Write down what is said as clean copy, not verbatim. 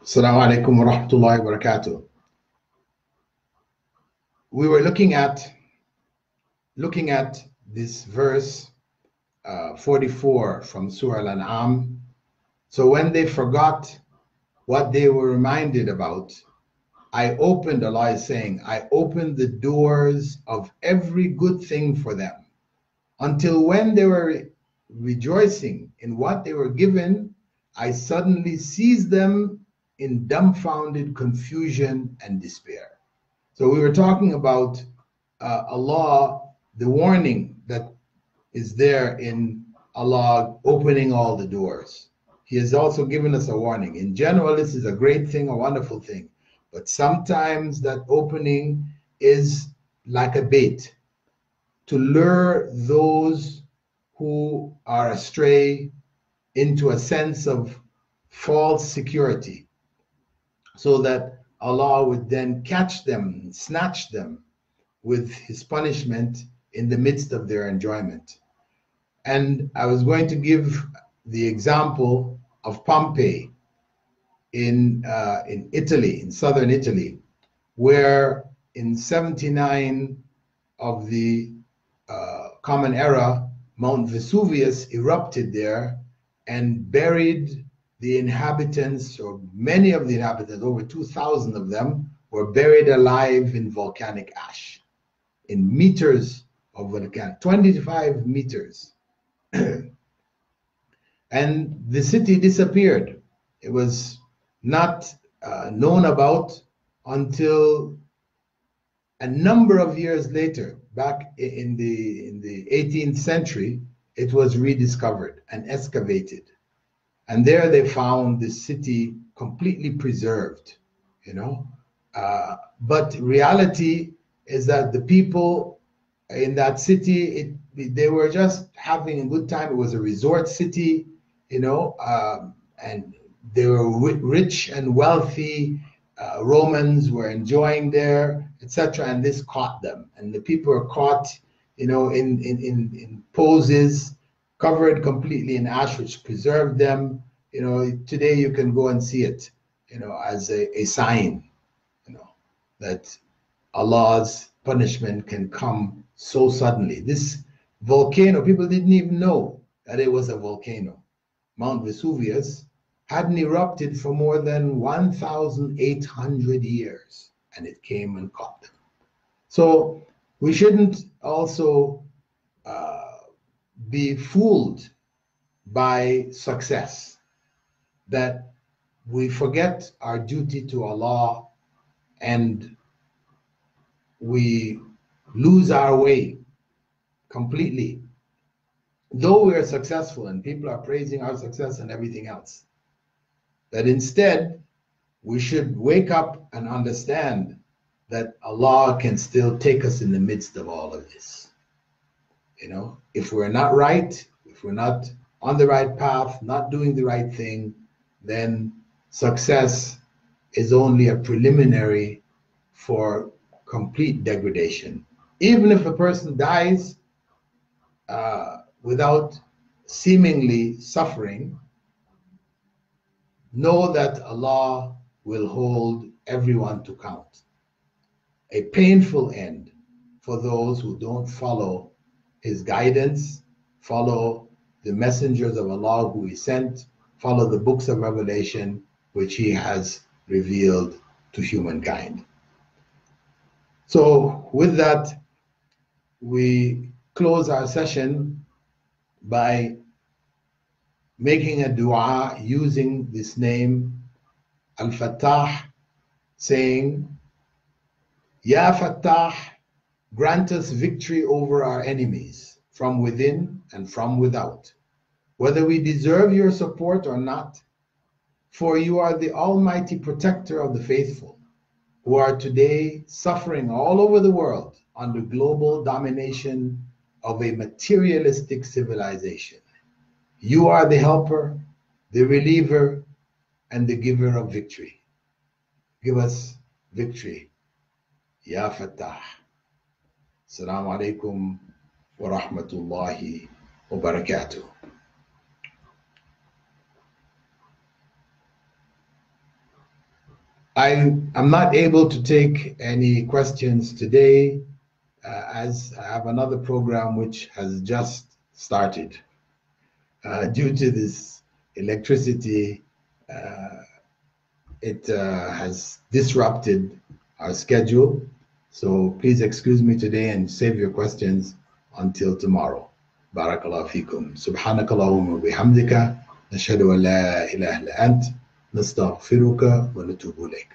Assalamu alaikum wa rahmatullahi wa barakatuh. We were looking at this verse 44 from Surah Al-An'am. So when they forgot what they were reminded about, Allah is saying, I opened the doors of every good thing for them, until when they were rejoicing in what they were given, I suddenly seized them in dumbfounded confusion and despair. So we were talking about Allah, the warning that is there in Allah opening all the doors. He has also given us a warning. In general, this is a great thing, a wonderful thing. But sometimes that opening is like a bait to lure those who are astray into a sense of false security, so that Allah would then catch them, snatch them with His punishment in the midst of their enjoyment. And I was going to give the example of Pompeii in Italy, in southern Italy, where in 79 of the Common Era, Mount Vesuvius erupted there and buried the inhabitants, or many of the inhabitants, over 2,000 of them, were buried alive in volcanic ash, in meters of volcanic, 25 meters. And the city disappeared. It was not known about until a number of years later. Back in the 18th century, it was rediscovered and excavated. And there they found the city completely preserved, But reality is that the people in that city, they were just having a good time. It was a resort city, and they were rich and wealthy. Romans were enjoying there, etc. And this caught them. And the people were caught, in poses covered completely in ash, which preserved them. Today you can go and see it, as a sign, that Allah's punishment can come so suddenly. This volcano, people didn't even know that it was a volcano. Mount Vesuvius hadn't erupted for more than 1,800 years, and it came and caught them. So we shouldn't also be fooled by success, that we forget our duty to Allah and we lose our way completely, though we are successful and people are praising our success and everything else. That instead we should wake up and understand that Allah can still take us in the midst of all of this. If we're not right, if we're not on the right path, not doing the right thing, then success is only a preliminary for complete degradation. Even if a person dies without seemingly suffering, know that Allah will hold everyone to account. A painful end for those who don't follow His guidance, follow the messengers of Allah who He sent, follow the books of Revelation which He has revealed to humankind. So with that, we close our session by making a dua using this name, Al-Fattah, saying, Ya Fattah, grant us victory over our enemies, from within and from without, whether we deserve your support or not, for you are the almighty protector of the faithful, who are today suffering all over the world under global domination of a materialistic civilization. You are the helper, the reliever, and the giver of victory. Give us victory, Ya Fattah. Assalamu alaikum wa rahmatullahi wa barakatuh. I'm not able to take any questions today as I have another program which has just started. Due to this electricity, it has disrupted our schedule. So please excuse me today and save your questions until tomorrow. Barakallahu fikum. Subhanaka Allahumma bihamdika. Nashhadu an la ilaha illa ant. Nastaghfiruka wa natubu ilayk.